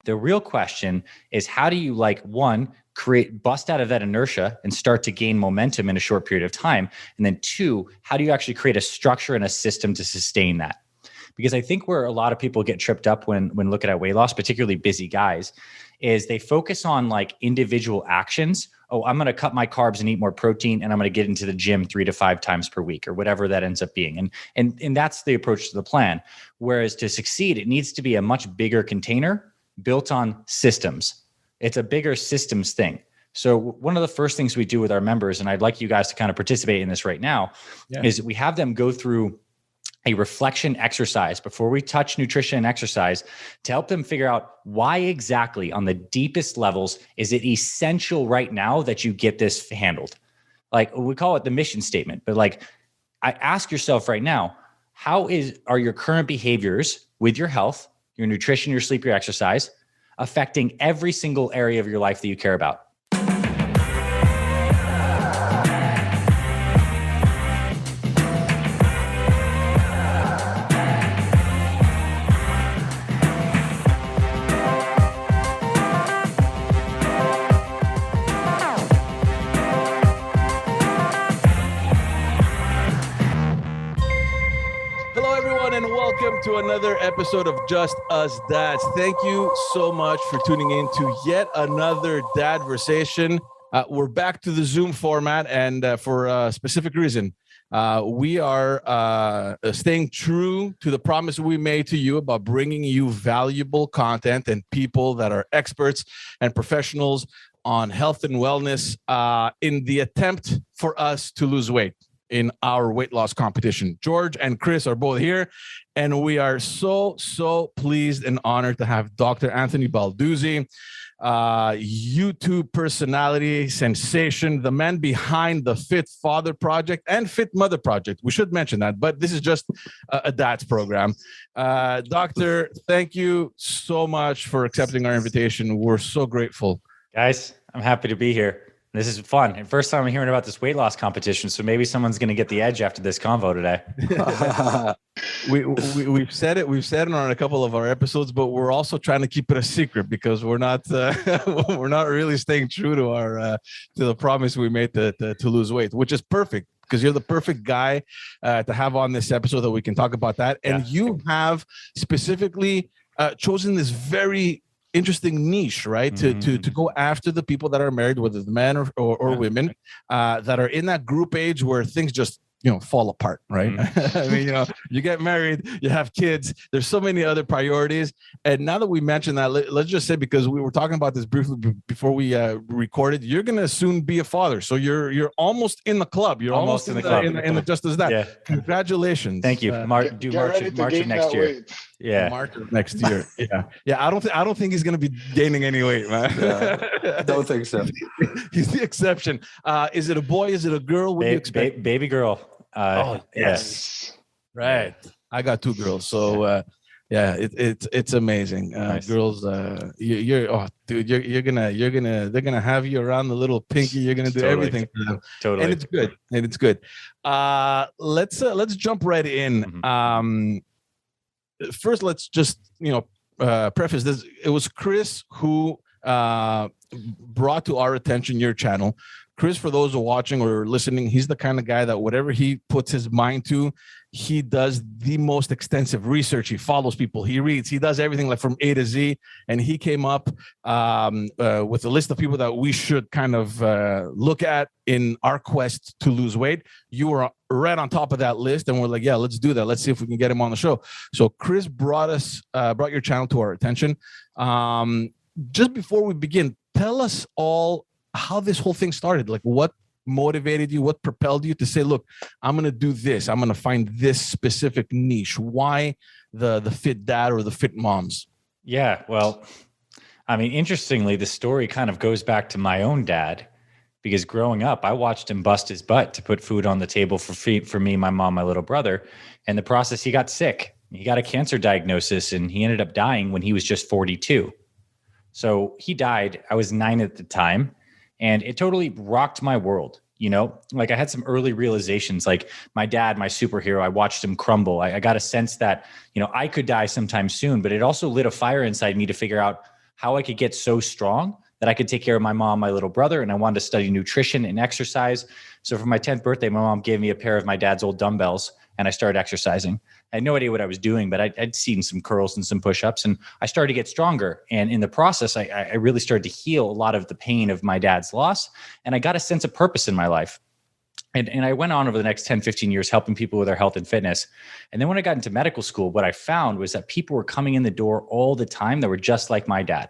The real question is, how do you bust out of that inertia and start to gain momentum in a short period of time? And then 2, how do you actually create a structure and a system to sustain that? Because I think where a lot of people get tripped up when looking at weight loss, particularly busy guys, is they focus on like individual actions. Oh, I'm going to cut my carbs and eat more protein, and I'm going to get into the gym 3 to 5 times per week, or whatever that ends up being. And that's the approach to the plan. Whereas to succeed, it needs to be a much bigger container built on systems. It's a bigger systems thing. So one of the first things we do with our members, and I'd like you guys to kind of participate in this right now, is we have them go through a reflection exercise before we touch nutrition and exercise to help them figure out why exactly on the deepest levels is it essential right now that you get this handled. Like we call it the mission statement, but like I ask yourself right now, are your current behaviors with your health, your nutrition, your sleep, your exercise affecting every single area of your life that you care about? Welcome to another episode of Just Us Dads. Thank you so much for tuning in to yet another Dadversation. We're back to the Zoom format, and for a specific reason. We are staying true to the promise we made to you about bringing you valuable content and people that are experts and professionals on health and wellness in the attempt for us to lose weight in our weight loss competition. George and Chris are both here, and we are so pleased and honored to have Dr. Anthony Balduzzi, YouTube personality sensation, the man behind the Fit Father Project and Fit Mother Project. We should mention that, but this is just a dad's program. Doctor, thank you so much for accepting our invitation. We're so grateful. Guys, I'm happy to be here. This is fun. And first time I'm hearing about this weight loss competition. So maybe someone's going to get the edge after this convo today. We've said it. We've said it on a couple of our episodes, but we're also trying to keep it a secret because we're not really staying true to our to the promise we made to lose weight, which is perfect because you're the perfect guy to have on this episode that we can talk about that. And you have specifically chosen this very interesting niche, right? To go after the people that are married, whether the men or women, that are in that group age where things just fall apart, right? I mean, you get married, you have kids, there's so many other priorities. And now that we mentioned that, let's just say, because we were talking about this briefly before we recorded, you're going to soon be a father. So you're almost in the club. You're almost in the club. In the Just As That. Yeah. Congratulations. Thank you. March of next year. Yeah. March of next year. Yeah. I don't think he's going to be gaining any weight, man. Yeah, don't think so. He's the exception. Is it a boy? Is it a girl? What do you expect? Baby girl. Yes. Right. I got 2 girls. So it's amazing. Nice. Girls, they're gonna have you around the little pinky. You're gonna do everything for them. Totally. And it's good. Let's jump right in. First, let's just preface this. It was Chris who brought to our attention your channel. Chris, for those who are watching or listening, he's the kind of guy that whatever he puts his mind to, he does the most extensive research. He follows people, he reads, he does everything like from A to Z. And he came up with a list of people that we should kind of look at in our quest to lose weight. You were right on top of that list, and we're like, yeah, let's do that. Let's see if we can get him on the show. So Chris brought your channel to our attention. Just before we begin, tell us all how this whole thing started. Like, what motivated you? What propelled you to say, look, I'm going to do this. I'm going to find this specific niche. Why the fit dad or the fit moms? Yeah, well, I mean, interestingly, the story kind of goes back to my own dad, because growing up, I watched him bust his butt to put food on the table for me, my mom, my little brother. And the process, he got sick. He got a cancer diagnosis, and he ended up dying when he was just 42. So he died. I was 9 at the time. And it totally rocked my world. Like I had some early realizations, like my dad, my superhero, I watched him crumble. I got a sense that, I could die sometime soon, but it also lit a fire inside me to figure out how I could get so strong that I could take care of my mom, my little brother, and I wanted to study nutrition and exercise. So for my 10th birthday, my mom gave me a pair of my dad's old dumbbells, and I started exercising. I had no idea what I was doing, but I'd seen some curls and some push-ups, and I started to get stronger. And in the process, I really started to heal a lot of the pain of my dad's loss, and I got a sense of purpose in my life. And I went on over the next 10, 15 years helping people with their health and fitness. And then when I got into medical school, what I found was that people were coming in the door all the time that were just like my dad,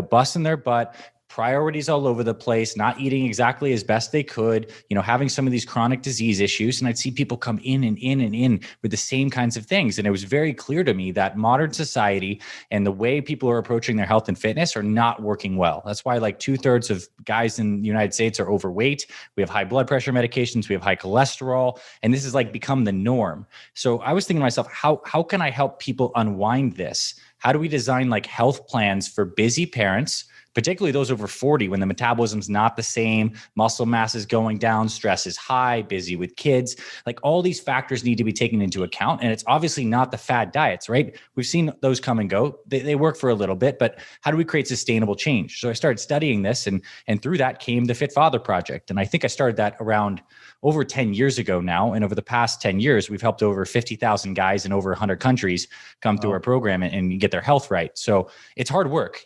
busting their butt, priorities all over the place, not eating exactly as best they could, having some of these chronic disease issues. And I'd see people come in and in and in with the same kinds of things. And it was very clear to me that modern society and the way people are approaching their health and fitness are not working well. That's why like 2/3 of guys in the United States are overweight. We have high blood pressure medications. We have high cholesterol. And this has like become the norm. So I was thinking to myself, how can I help people unwind this? How do we design like health plans for busy parents, particularly those over 40, when the metabolism's not the same, muscle mass is going down, stress is high, busy with kids, like all these factors need to be taken into account. And it's obviously not the fad diets, right? We've seen those come and go. They work for a little bit, but how do we create sustainable change? So I started studying this, and through that came the Fit Father Project. And I think I started that around over 10 years ago now. And over the past 10 years, we've helped over 50,000 guys in over 100 countries come through our program and get their health right. So it's hard work.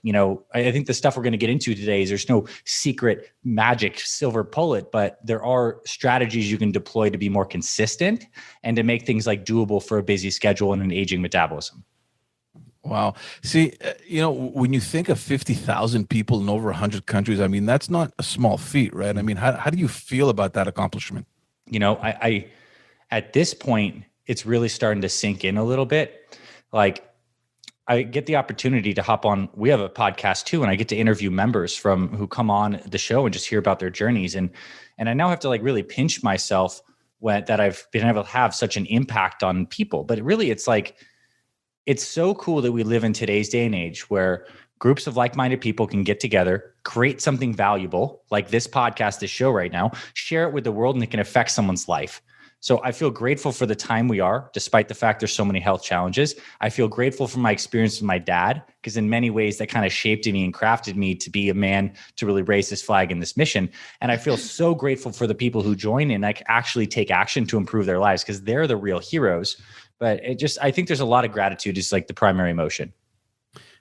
I think the stuff we're going to get into today is there's no secret magic silver bullet, but there are strategies you can deploy to be more consistent and to make things like doable for a busy schedule and an aging metabolism. Wow. See, when you think of 50,000 people in over 100 countries, I mean, that's not a small feat, right? I mean, how do you feel about that accomplishment? I at this point, it's really starting to sink in a little bit. Like, I get the opportunity to hop on. We have a podcast too, and I get to interview members who come on the show and just hear about their journeys. And I now have to like really pinch myself that I've been able to have such an impact on people. But really, it's like, it's so cool that we live in today's day and age where groups of like-minded people can get together, create something valuable like this podcast, this show right now, share it with the world, and it can affect someone's life. So I feel grateful for the time we are, despite the fact there's so many health challenges. I feel grateful for my experience with my dad, because in many ways that kind of shaped me and crafted me to be a man to really raise this flag in this mission. And I feel so grateful for the people who join and like actually take action to improve their lives, because they're the real heroes. But I think there's a lot of gratitude is like the primary emotion.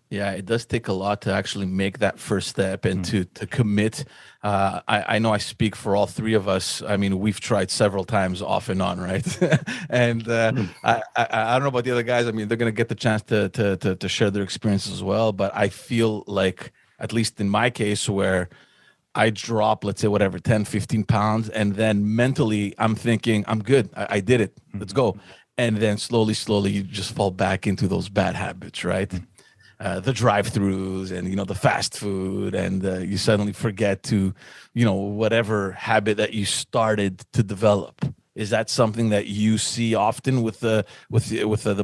Yeah, it does take a lot to actually make that first step and to commit. I know I speak for all three of us. I mean, we've tried several times off and on, right? And I don't know about the other guys. I mean, they're going to get the chance to share their experiences as well. But I feel like, at least in my case, where I drop, let's say, whatever, 10, 15 pounds. And then mentally, I'm thinking, I'm good. I did it. Let's go. And then slowly, you just fall back into those bad habits, right? The drive-thrus and, the fast food, and you suddenly forget to, whatever habit that you started to develop. Is that something that you see often with the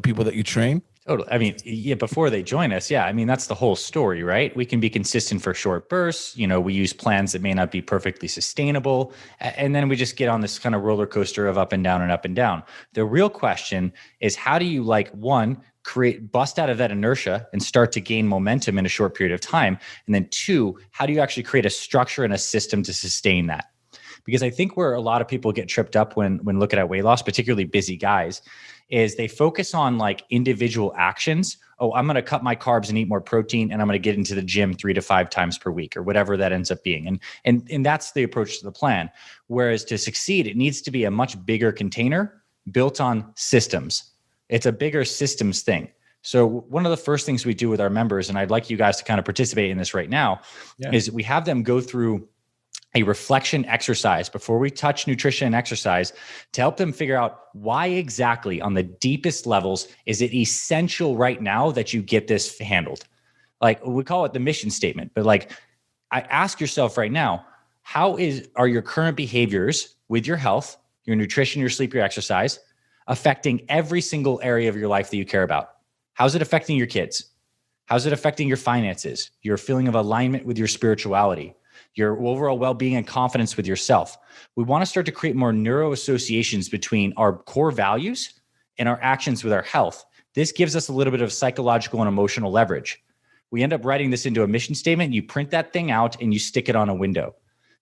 people that you train? Totally. I mean, yeah, before they join us. Yeah. I mean, that's the whole story, right? We can be consistent for short bursts. We use plans that may not be perfectly sustainable. And then we just get on this kind of roller coaster of up and down and up and down. The real question is, how do you bust out of that inertia and start to gain momentum in a short period of time? And then 2, how do you actually create a structure and a system to sustain that? Because I think where a lot of people get tripped up when looking at weight loss, particularly busy guys, is they focus on like individual actions. Oh, I'm going to cut my carbs and eat more protein, and I'm going to get into the gym 3 to 5 times per week, or whatever that ends up being. And that's the approach to the plan. Whereas to succeed, it needs to be a much bigger container built on systems. It's a bigger systems thing. So one of the first things we do with our members, and I'd like you guys to kind of participate in this right now, is we have them go through a reflection exercise before we touch nutrition and exercise to help them figure out why exactly on the deepest levels is it essential right now that you get this handled. Like, we call it the mission statement, but like, I ask yourself right now, are your current behaviors with your health, your nutrition, your sleep, your exercise affecting every single area of your life that you care about? How's it affecting your kids? How's it affecting your finances, your feeling of alignment with your spirituality, your overall well-being and confidence with yourself? We want to start to create more neuro associations between our core values and our actions with our health. This gives us a little bit of psychological and emotional leverage. We end up writing this into a mission statement. You print that thing out and you stick it on a window.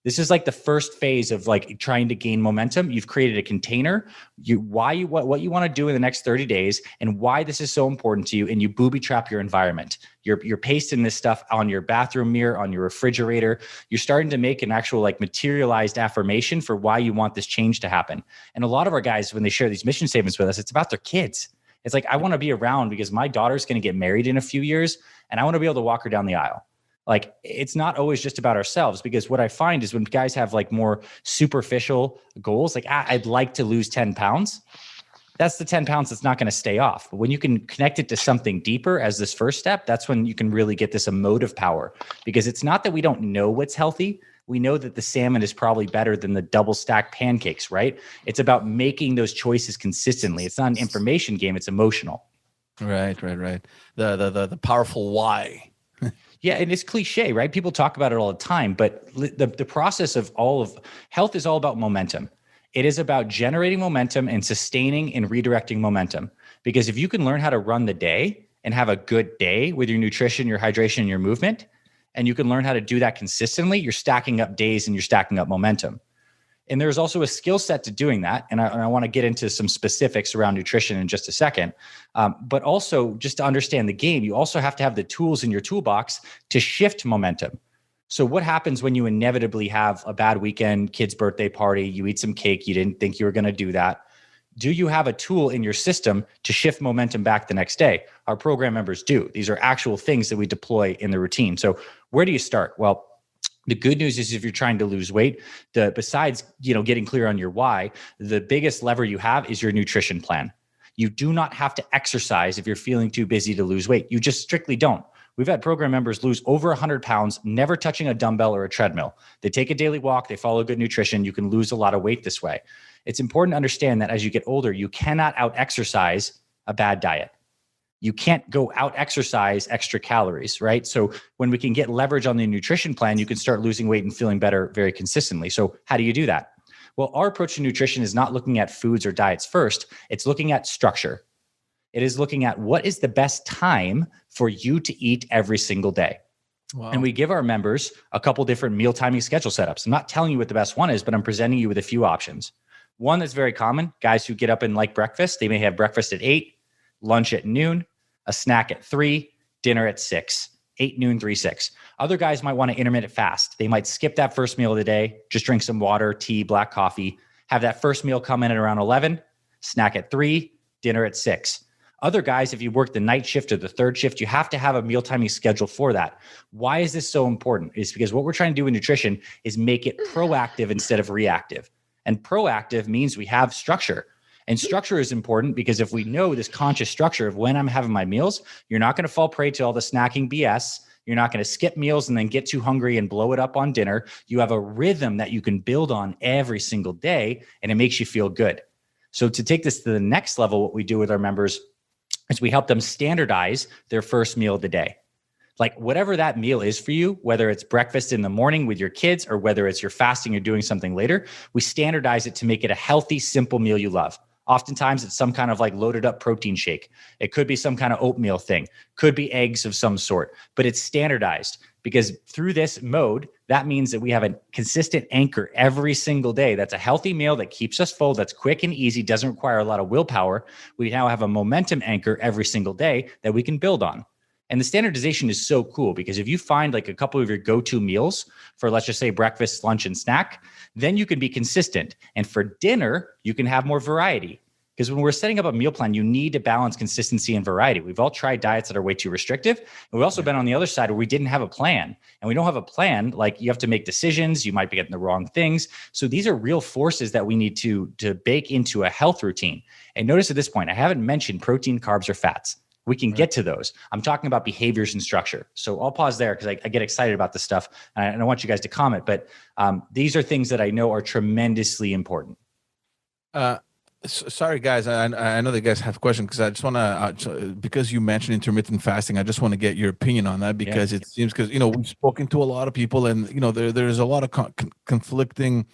This is like the first phase of like trying to gain momentum. You've created a container, what you want to do in the next 30 days and why this is so important to you. And you booby trap your environment. You're pasting this stuff on your bathroom mirror, on your refrigerator. You're starting to make an actual like materialized affirmation for why you want this change to happen. And a lot of our guys, when they share these mission statements with us, it's about their kids. It's like, I want to be around because my daughter's going to get married in a few years and I want to be able to walk her down the aisle. Like, it's not always just about ourselves, because what I find is when guys have like more superficial goals, like I'd like to lose 10 pounds. That's the 10 pounds that's not going to stay off. But when you can connect it to something deeper as this first step, that's when you can really get this emotive power, because it's not that we don't know what's healthy. We know that the salmon is probably better than the double stacked pancakes, right? It's about making those choices consistently. It's not an information game. It's emotional. Right. The powerful why. Yeah, and it's cliche, right? People talk about it all the time, but the process of all of health is all about momentum. It is about generating momentum and sustaining and redirecting momentum. Because if you can learn how to run the day and have a good day with your nutrition, your hydration, and your movement, and you can learn how to do that consistently, you're stacking up days and you're stacking up momentum. And there's also a skill set to doing that. And I want to get into some specifics around nutrition in just a second. But also, just to understand the game, you also have to have the tools in your toolbox to shift momentum. So what happens when you inevitably have a bad weekend, kid's birthday party, you eat some cake, you didn't think you were going to do that? Do you have a tool in your system to shift momentum back the next day? Our program members do. These are actual things that we deploy in the routine. So where do you start? Well, the good news is if you're trying to lose weight, besides getting clear on your why, the biggest lever you have is your nutrition plan. You do not have to exercise if you're feeling too busy to lose weight. You just strictly don't. We've had program members lose over 100 pounds, never touching a dumbbell or a treadmill. They take a daily walk, they follow good nutrition. You can lose a lot of weight this way. It's important to understand that as you get older, you cannot out-exercise a bad diet. You can't go out exercise extra calories, right? So when we can get leverage on the nutrition plan, you can start losing weight and feeling better very consistently. So how do you do that? Well, our approach to nutrition is not looking at foods or diets first. It's looking at structure. It is looking at what is the best time for you to eat every single day. Wow. And we give our members a couple different meal timing schedule setups. I'm not telling you what the best one is, but I'm presenting you with a few options. One that's very common, guys who get up and like breakfast, they may have breakfast at 8, lunch at noon, a snack at 3, dinner at 6, 8, noon, 3, 6. Other guys might want to intermittent fast. They might skip that first meal of the day, just drink some water, tea, black coffee, have that first meal come in at around 11, snack at 3, dinner at 6. Other guys, if you work the night shift or the third shift, you have to have a meal timing schedule for that. Why is this so important? It's because what we're trying to do in nutrition is make it proactive instead of reactive. And proactive means we have structure. And structure is important because if we know this conscious structure of when I'm having my meals, you're not going to fall prey to all the snacking BS. You're not going to skip meals and then get too hungry and blow it up on dinner. You have a rhythm that you can build on every single day, and it makes you feel good. So to take this to the next level, what we do with our members is we help them standardize their first meal of the day. Like whatever that meal is for you, whether it's breakfast in the morning with your kids or whether it's you're fasting or doing something later, we standardize it to make it a healthy, simple meal you love. Oftentimes it's some kind of like loaded up protein shake. It could be some kind of oatmeal thing, could be eggs of some sort, but it's standardized because through this mode, that means that we have a consistent anchor every single day. That's a healthy meal that keeps us full, that's quick and easy, doesn't require a lot of willpower. We now have a momentum anchor every single day that we can build on. And the standardization is so cool because if you find like a couple of your go-to meals for, let's just say breakfast, lunch, and snack, then you can be consistent. And for dinner, you can have more variety. Because when we're setting up a meal plan, you need to balance consistency and variety. We've all tried diets that are way too restrictive. And we've also been on the other side where we didn't have a plan. And we don't have a plan, like you have to make decisions. You might be getting the wrong things. So these are real forces that we need to bake into a health routine. And notice at this point, I haven't mentioned protein, carbs, or fats. We can get to those. I'm talking about behaviors and structure. So I'll pause there because I get excited about this stuff and I want you guys to comment, but these are things that I know are tremendously important. Sorry, guys. I know that you guys have questions because I just want to, because you mentioned intermittent fasting, I just want to get your opinion on that because it seems, because, we've spoken to a lot of people and, there's a lot of conflicting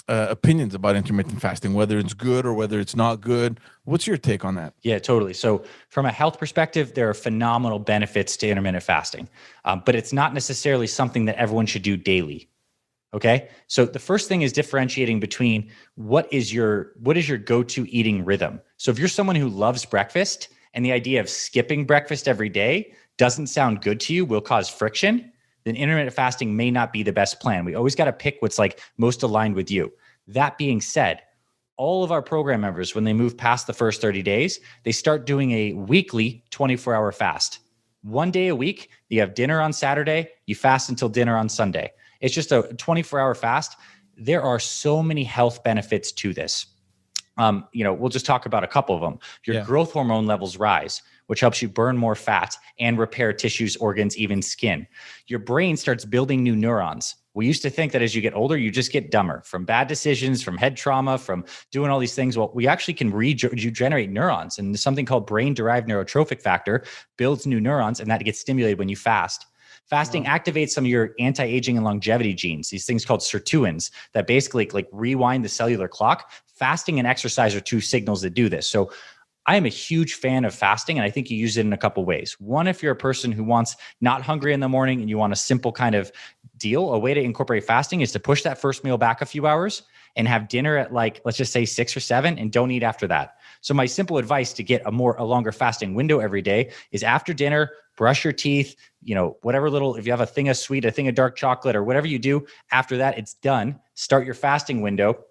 opinions about intermittent fasting, whether it's good or whether it's not good. What's your take on that? Yeah, totally. So from a health perspective, there are phenomenal benefits to intermittent fasting, but it's not necessarily something that everyone should do daily. Okay. So the first thing is differentiating between what is your go-to eating rhythm. So if you're someone who loves breakfast and the idea of skipping breakfast every day doesn't sound good to you, will cause friction, then intermittent fasting may not be the best plan. We always got to pick what's like most aligned with you. That being said, all of our program members, when they move past the first 30 days, they start doing a weekly 24-hour fast. 1 day a week, you have dinner on Saturday, you fast until dinner on Sunday. It's just a 24-hour fast. There are so many health benefits to this. We'll just talk about a couple of them. Your growth hormone levels rise, which helps you burn more fat and repair tissues, organs, even skin. Your brain starts building new neurons. We used to think that as you get older, you just get dumber from bad decisions, from head trauma, from doing all these things. Well, we actually can regenerate neurons, and something called brain-derived neurotrophic factor builds new neurons, and that gets stimulated when you fast. Fasting activates some of your anti-aging and longevity genes, these things called sirtuins that basically like rewind the cellular clock. Fasting and exercise are two signals that do this. So I am a huge fan of fasting, and I think you use it in a couple of ways. One, if you're a person who wants not hungry in the morning and you want a simple kind of deal, a way to incorporate fasting is to push that first meal back a few hours and have dinner at like, let's just say 6 or 7 and don't eat after that. So my simple advice to get a longer fasting window every day is after dinner, brush your teeth, whatever if you have a thing of sweet, a thing of dark chocolate or whatever you do, after that, it's done. Start your fasting window.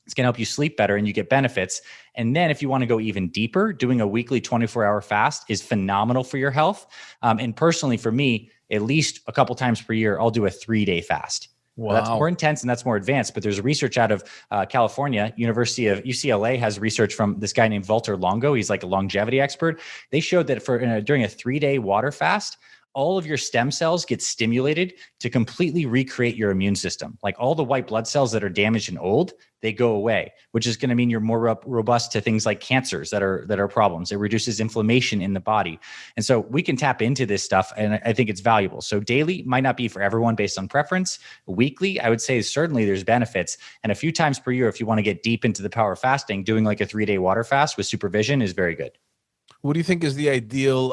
It's going to help you sleep better and you get benefits. And then if you want to go even deeper, doing a weekly 24-hour fast is phenomenal for your health. And personally, for me, at least a couple times per year, I'll do a 3-day fast. Wow. That's more intense and that's more advanced. But there's research out of California, University of UCLA has research from this guy named Walter Longo. He's like a longevity expert. They showed that during a 3-day water fast, all of your stem cells get stimulated to completely recreate your immune system. Like all the white blood cells that are damaged and old, they go away, which is going to mean you're more robust to things like cancers that are problems. It reduces inflammation in the body. And so we can tap into this stuff, and I think it's valuable. So daily might not be for everyone based on preference. Weekly, I would say certainly there's benefits. And a few times per year, if you want to get deep into the power of fasting, doing like a 3-day water fast with supervision is very good. What do you think is the ideal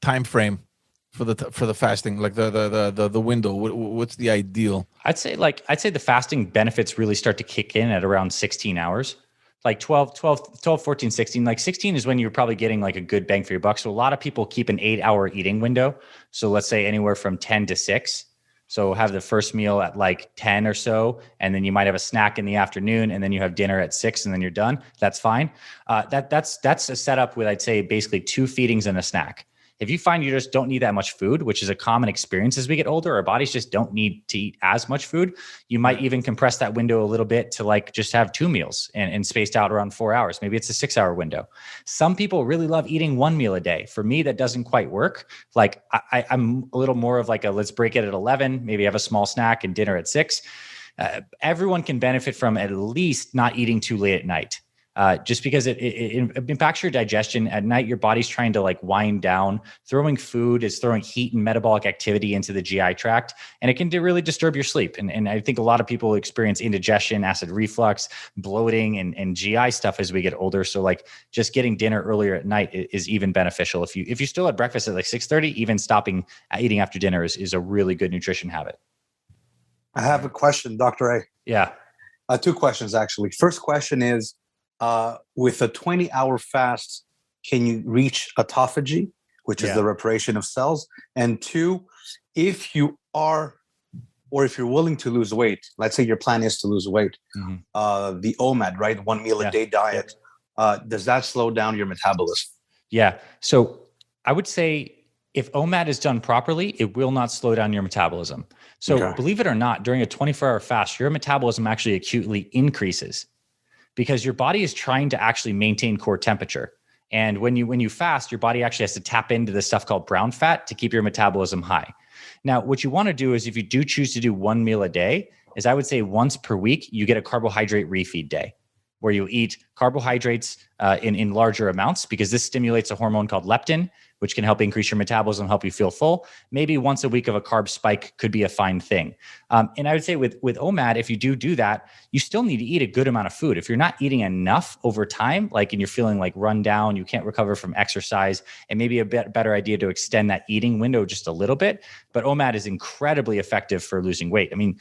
time frame for the fasting, like the window? What's the ideal? I'd say the fasting benefits really start to kick in at around 16 hours, like 12, 14, 16. Like 16 is when you're probably getting like a good bang for your buck. So a lot of people keep an 8-hour eating window. So let's say anywhere from 10 to 6. So have the first meal at like 10 or so, and then you might have a snack in the afternoon, and then you have dinner at 6, and then you're done. That's fine. That's a setup with, I'd say, basically 2 feedings and a snack. If you find you just don't need that much food, which is a common experience as we get older, our bodies just don't need to eat as much food. You might even compress that window a little bit to like just have 2 meals and spaced out around 4 hours. Maybe it's a 6-hour window. Some people really love eating 1 meal a day. For me, that doesn't quite work. Like I'm a little more of like let's break it at 11, maybe have a small snack and dinner at 6. Everyone can benefit from at least not eating too late at night. Just because it impacts your digestion at night. Your body's trying to like wind down. Throwing food is throwing heat and metabolic activity into the GI tract, and it can really disturb your sleep. And I think a lot of people experience indigestion, acid reflux, bloating, and GI stuff as we get older. So like just getting dinner earlier at night is even beneficial. If you still had breakfast at like 6:30, even stopping eating after dinner is a really good nutrition habit. I have a question, Dr. A. Yeah. 2 questions actually. First question is, with a 20-hour fast, can you reach autophagy, which is the reparation of cells? And 2, if you are, or if you're willing to lose weight, let's say your plan is to lose weight, the OMAD, right? 1 meal a day diet, does that slow down your metabolism? Yeah. So I would say if OMAD is done properly, it will not slow down your metabolism. So believe it or not, during a 24-hour fast, your metabolism actually acutely increases, because your body is trying to actually maintain core temperature. And when you fast, your body actually has to tap into this stuff called brown fat to keep your metabolism high. Now, what you want to do is, if you do choose to do 1 meal a day, is I would say once per week, you get a carbohydrate refeed day where you eat carbohydrates in larger amounts, because this stimulates a hormone called leptin, which can help increase your metabolism, help you feel full. Maybe once a week of a carb spike could be a fine thing. And I would say with OMAD, if you do that, you still need to eat a good amount of food. If you're not eating enough over time, like, and you're feeling like run down, you can't recover from exercise, and maybe a bit better idea to extend that eating window just a little bit. But OMAD is incredibly effective for losing weight. I mean,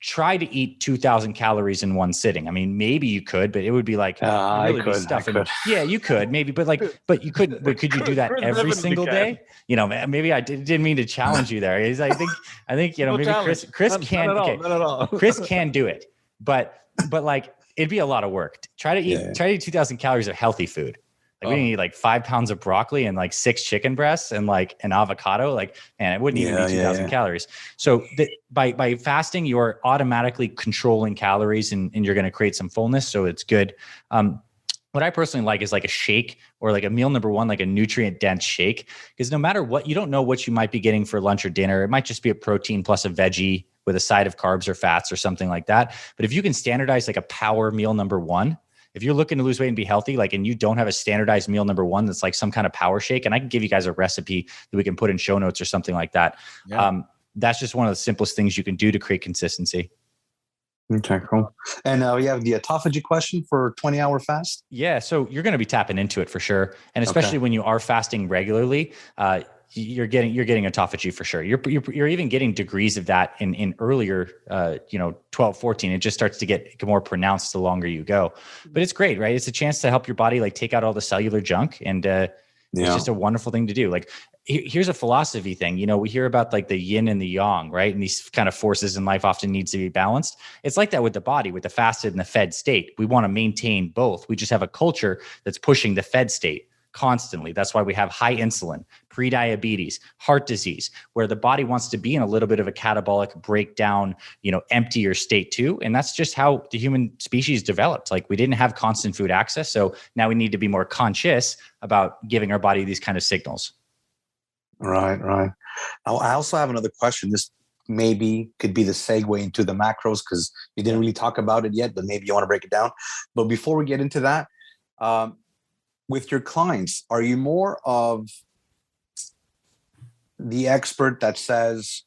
try to eat 2,000 calories in one sitting. I mean, maybe you could, but it would be like really be stuffing. Yeah, you could maybe, but you couldn't. But could you do that every single day? You know, maybe I didn't mean to challenge you there. I think you know, maybe Chris can. Not at all. Chris can do it, but like it'd be a lot of work. Try to eat 2,000 calories of healthy food. Like we didn't eat like 5 pounds of broccoli and like 6 chicken breasts and like an avocado. Like, man, it wouldn't even be 2,000 calories. So by fasting, you're automatically controlling calories and you're going to create some fullness. So it's good. What I personally like is like a shake or like a meal number one, like a nutrient dense shake, because no matter what, you don't know what you might be getting for lunch or dinner. It might just be a protein plus a veggie with a side of carbs or fats or something like that. But if you can standardize like a power meal number one, if you're looking to lose weight and be healthy, like, and you don't have a standardized meal number one, that's like some kind of power shake. And I can give you guys a recipe that we can put in show notes or something like that. Yeah. That's just one of the simplest things you can do to create consistency. Okay, cool. And we have the autophagy question for 20-hour fast. Yeah. So you're going to be tapping into it for sure. And especially when you are fasting regularly, you're getting autophagy for sure. You're even getting degrees of that in earlier, 12, 14. It just starts to get more pronounced the longer you go. But it's great, right? It's a chance to help your body like take out all the cellular junk, and it's just a wonderful thing to do. Like, here's a philosophy thing. You know, we hear about like the yin and the yang, right? And these kind of forces in life often needs to be balanced. It's like that with the body, with the fasted and the fed state. We want to maintain both. We just have a culture that's pushing the fed state constantly. That's why we have high insulin, prediabetes, heart disease, where the body wants to be in a little bit of a catabolic breakdown, emptier state too. And that's just how the human species developed. Like, we didn't have constant food access. So now we need to be more conscious about giving our body these kind of signals. Right. Now, I also have another question. This maybe could be the segue into the macros, because you didn't really talk about it yet, but maybe you want to break it down. But before we get into that, with your clients, are you more of the expert that says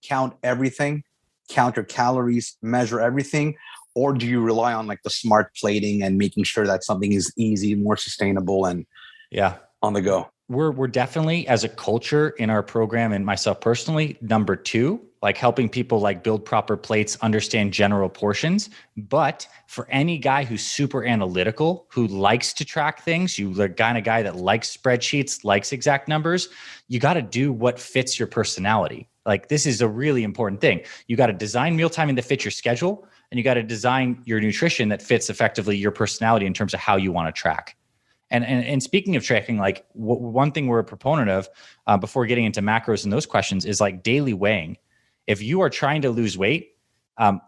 count everything, count your calories, measure everything, or do you rely on like the smart plating and making sure that something is easy, more sustainable, and on the go? We're definitely, as a culture in our program, and myself personally, number 2, like helping people like build proper plates, understand general portions. But for any guy who's super analytical, who likes to track things, you the kind of guy that likes spreadsheets, likes exact numbers, you got to do what fits your personality. Like, this is a really important thing. You got to design meal timing that fits your schedule, and you got to design your nutrition that fits effectively your personality in terms of how you want to track. And speaking of tracking, like one thing we're a proponent of before getting into macros and those questions is like daily weighing. If you are trying to lose weight,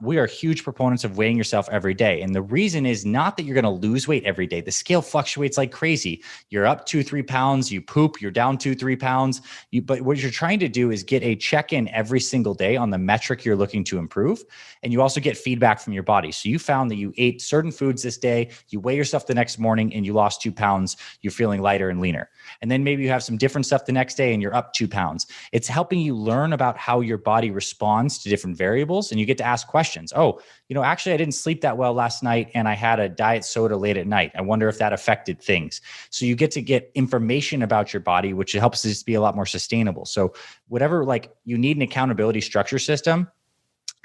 we are huge proponents of weighing yourself every day. And the reason is not that you're going to lose weight every day. The scale fluctuates like crazy. You're up 2-3 pounds, you poop, you're down 2-3 pounds. But what you're trying to do is get a check-in every single day on the metric you're looking to improve. And you also get feedback from your body. So you found that you ate certain foods this day, you weigh yourself the next morning and you lost 2 pounds, you're feeling lighter and leaner. And then maybe you have some different stuff the next day and you're up 2 pounds. It's helping you learn about how your body responds to different variables, and you get to ask questions. Oh, actually I didn't sleep that well last night and I had a diet soda late at night. I wonder if that affected things. So you get to get information about your body, which helps us be a lot more sustainable. So whatever, like, you need an accountability structure system,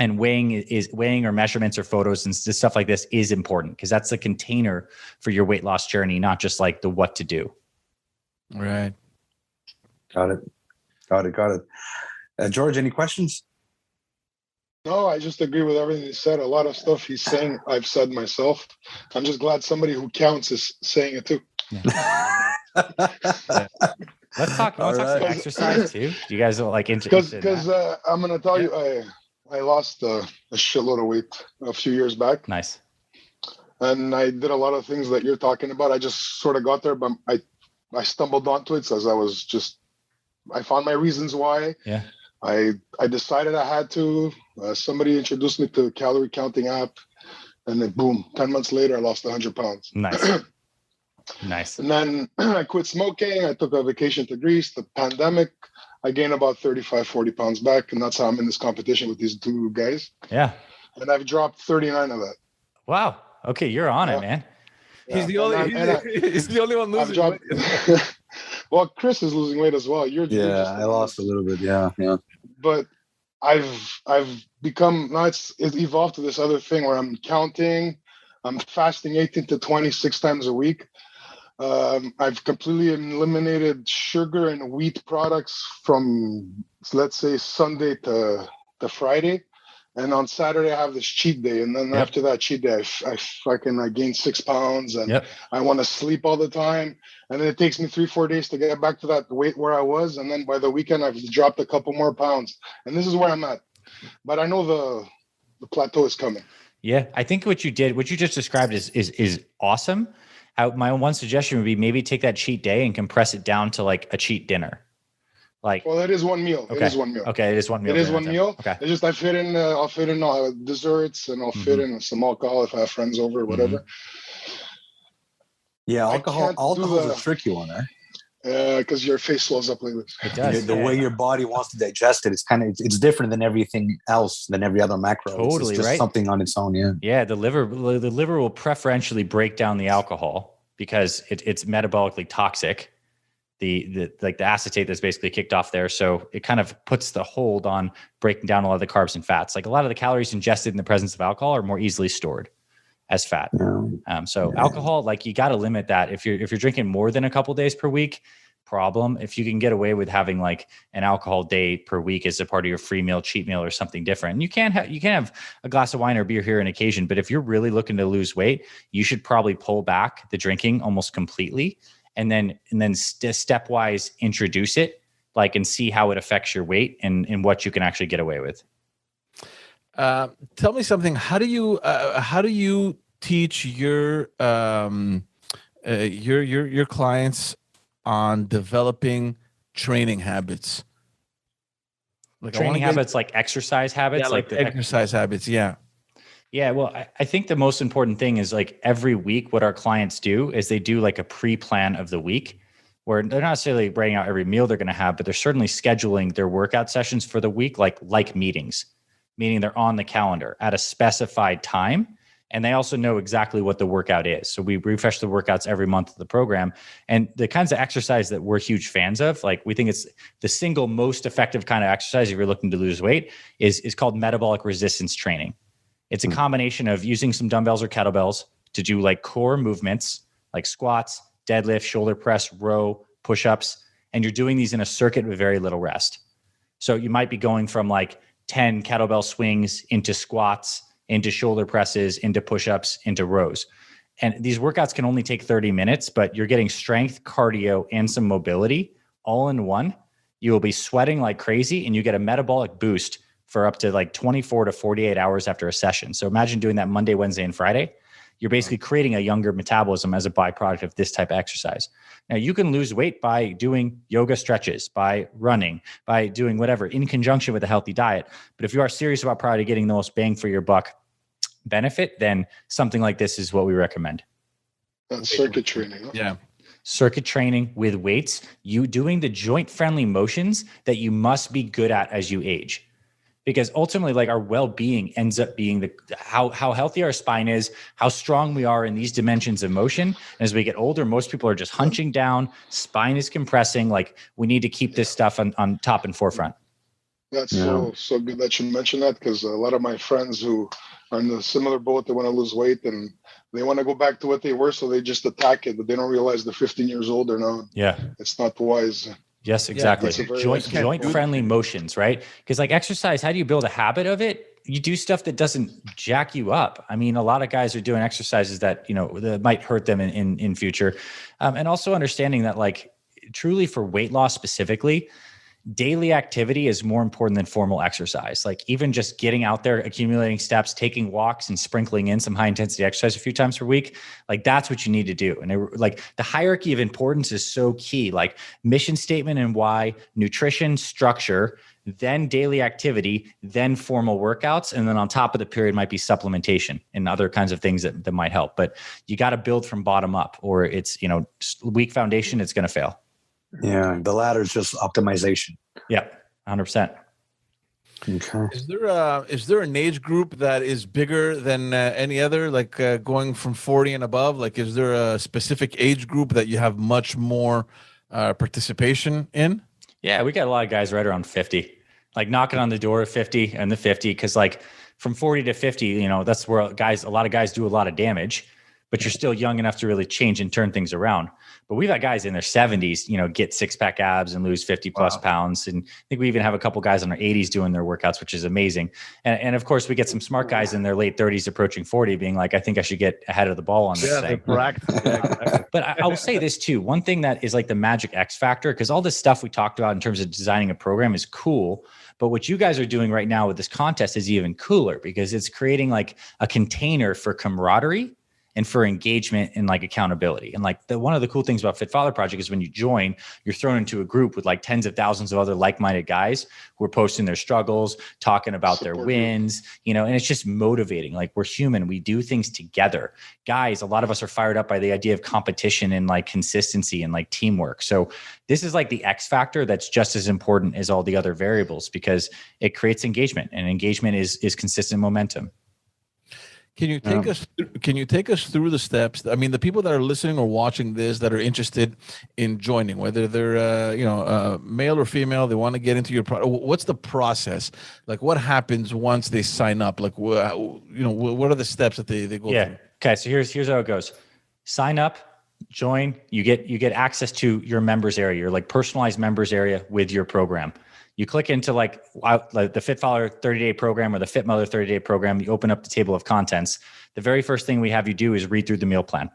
and weighing or measurements or photos and stuff like this is important, because that's the container for your weight loss journey, not just like the what to do. Right. Got it. George, any questions? No, I just agree with everything he said. A lot of stuff he's saying, I've said myself. I'm just glad somebody who counts is saying it too. Yeah. Let's talk some exercise too. Do you guys like interested? Because I'm going to tell you, I lost a shitload of weight a few years back. Nice. And I did a lot of things that you're talking about. I just sort of got there, but I stumbled onto it as I found my reasons why. Yeah. I decided I had to. Somebody introduced me to a calorie counting app, and then boom, 10 months later, I lost 100 pounds. Nice. Nice. And then I quit smoking. I took a vacation to Greece. The pandemic, I gained about 35, 40 pounds back. And that's how I'm in this competition with these two guys. Yeah. And I've dropped 39 of that. Wow. Okay. You're on it, man. Yeah. He's the only one losing dropped, weight. Well, Chris is losing weight as well. You're just I lost a little bit. Yeah. But I've become, now it's evolved to this other thing where I'm counting. I'm fasting 18 to 26 times a week. I've completely eliminated sugar and wheat products from, let's say, Sunday to Friday. And on Saturday, I have this cheat day. And then after that cheat day, I gain 6 pounds and I want to sleep all the time. And then it takes me 3-4 days to get back to that weight where I was. And then by the weekend, I've dropped a couple more pounds. And this is where I'm at. But I know the plateau is coming. Yeah. I think what you just described is awesome. My one suggestion would be maybe take that cheat day and compress it down to like a cheat dinner. Well, it is one meal. Okay. It is one meal. Okay, it is one meal. It is one meal. Okay. It's just I'll fit in desserts and I'll fit in some alcohol if I have friends over or whatever. Yeah, alcohol is a tricky one, eh? Because your face swells up like this. It does. The way your body wants to digest it, it's different than everything else, than every other macro. Totally, it's just something on its own. Yeah. Yeah, the liver will preferentially break down the alcohol because it's metabolically toxic. The acetate that's basically kicked off there. So it kind of puts the hold on breaking down a lot of the carbs and fats. Like a lot of the calories ingested in the presence of alcohol are more easily stored as fat. Alcohol, like you got to limit that. If you're drinking more than a couple days per week, problem. If you can get away with having like an alcohol day per week as a part of your free meal, cheat meal, or something different, and you can have a glass of wine or beer here on occasion. But if you're really looking to lose weight, you should probably pull back the drinking almost completely. And then stepwise introduce it, and see how it affects your weight and what you can actually get away with. Tell me something. How do you teach your clients on developing training habits? Habits like exercise habits, like the exercise habits. Yeah. Yeah, well, I think the most important thing is every week, what our clients do is they do a pre-plan of the week where they're not necessarily writing out every meal they're going to have, but they're certainly scheduling their workout sessions for the week, like meetings, meaning they're on the calendar at a specified time. And they also know exactly what the workout is. So we refresh the workouts every month of the program. And the kinds of exercise that we're huge fans of, we think it's the single most effective kind of exercise if you're looking to lose weight is called metabolic resistance training. It's a combination of using some dumbbells or kettlebells to do core movements like squats, deadlift, shoulder press, row, push-ups. And you're doing these in a circuit with very little rest. So you might be going from 10 kettlebell swings into squats, into shoulder presses, into push-ups, into rows. And these workouts can only take 30 minutes, but you're getting strength, cardio, and some mobility all in one. You will be sweating like crazy and you get a metabolic boost for up to 24 to 48 hours after a session. So imagine doing that Monday, Wednesday, and Friday. You're basically creating a younger metabolism as a byproduct of this type of exercise. Now, you can lose weight by doing yoga stretches, by running, by doing whatever in conjunction with a healthy diet. But if you are serious about probably getting the most bang for your buck benefit, then something like this is what we recommend. That's circuit training. Huh? Yeah. Circuit training with weights, you doing the joint-friendly motions that you must be good at as you age. Because ultimately, our well-being ends up being how healthy our spine is, how strong we are in these dimensions of motion. And as we get older, most people are just hunching down, spine is compressing. We need to keep this stuff on top and forefront. That's so good that you mentioned that, because a lot of my friends who are in a similar boat, they want to lose weight and they want to go back to what they were, so they just attack it, but they don't realize they're 15 years old or now. Yeah, it's not wise. Yes, exactly. Joint-friendly motions, right? Because exercise, how do you build a habit of it? You do stuff that doesn't jack you up. I mean, a lot of guys are doing exercises that, that might hurt them in future. And also understanding that truly for weight loss specifically, daily activity is more important than formal exercise. Even just getting out there, accumulating steps, taking walks and sprinkling in some high intensity exercise a few times per week, that's what you need to do. And the hierarchy of importance is so key, mission statement and why, nutrition, structure, then daily activity, then formal workouts. And then on top of the period might be supplementation and other kinds of things that might help. But you got to build from bottom up, or it's, weak foundation, it's going to fail. Yeah. The latter is just optimization. Yeah. 100%. Okay. Is there an age group that is bigger than any other, like going from 40 and above? Like, is there a specific age group that you have much more participation in? Yeah, we got a lot of guys right around 50, like knocking on the door of 50 and the 50. Cause like from 40 to 50, that's where a lot of guys do a lot of damage, but you're still young enough to really change and turn things around. But we've had guys in their 70s, get 6-pack abs and lose 50 plus pounds. And I think we even have a couple guys in our 80s doing their workouts, which is amazing. And of course, we get some smart guys in their late 30s approaching 40 being like, I think I should get ahead of the ball on this thing. But I will say this too. One thing that is like the magic X factor, because all this stuff we talked about in terms of designing a program is cool. But what you guys are doing right now with this contest is even cooler, because it's creating like a container for camaraderie and for engagement and like accountability. And like one of the cool things about Fit Father Project is when you join, you're thrown into a group with like tens of thousands of other like-minded guys who are posting their struggles, talking about their wins, and it's just motivating. Like, we're human. We do things together. Guys, a lot of us are fired up by the idea of competition and like consistency and like teamwork. So this is like the X factor that's just as important as all the other variables, because it creates engagement, and engagement is consistent momentum. Can you take us through the steps? I mean, the people that are listening or watching this that are interested in joining, whether they're male or female, they want to get into your product. What's the process? Like, what happens once they sign up? Like, what are the steps that they go through? Okay. So here's how it goes. Sign up, join. You get access to your members area, your like personalized members area with your program. You click into like the Fit Father 30-day program or the Fit Mother 30-day program. You open up the table of contents. The very first thing we have you do is read through the meal plan.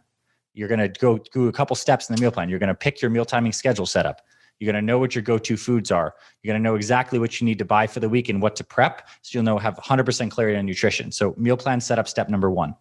You're going to go through a couple steps in the meal plan. You're going to pick your meal timing schedule setup. You're going to know what your go-to foods are. You're going to know exactly what you need to buy for the week and what to prep, so you'll have 100% clarity on nutrition. So meal plan setup, step number 1.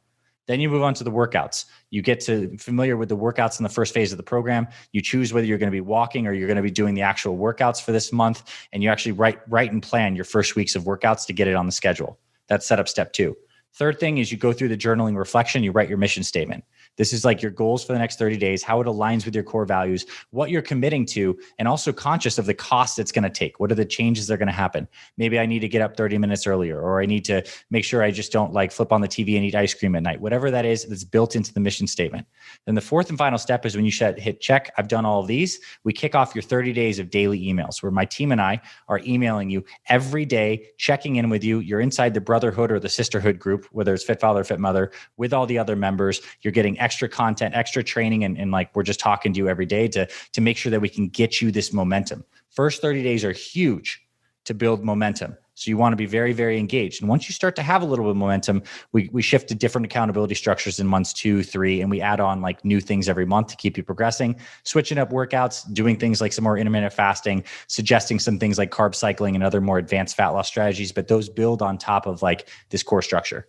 Then you move on to the workouts. You get to familiar with the workouts in the first phase of the program. You choose whether you're going to be walking or you're going to be doing the actual workouts for this month. And you actually write and plan your first weeks of workouts to get it on the schedule. That's setup step 2. Third thing is you go through the journaling reflection. You write your mission statement. This is like your goals for the next 30 days, how it aligns with your core values, what you're committing to, and also conscious of the cost it's going to take. What are the changes that are going to happen? Maybe I need to get up 30 minutes earlier, or I need to make sure I just don't like flip on the TV and eat ice cream at night. Whatever that is, that's built into the mission statement. Then the fourth and final step is when you hit check, I've done all of these, we kick off your 30 days of daily emails, where my team and I are emailing you every day, checking in with you. You're inside the brotherhood or the sisterhood group, whether it's Fit Father or Fit Mother, with all the other members. You're getting extra content, extra training, and like we're just talking to you every day to make sure that we can get you this momentum. First 30 days are huge to build momentum. So you want to be very, very engaged. And once you start to have a little bit of momentum, we shift to different accountability structures in months 2, 3, and we add on like new things every month to keep you progressing, switching up workouts, doing things like some more intermittent fasting, suggesting some things like carb cycling and other more advanced fat loss strategies. But those build on top of like this core structure.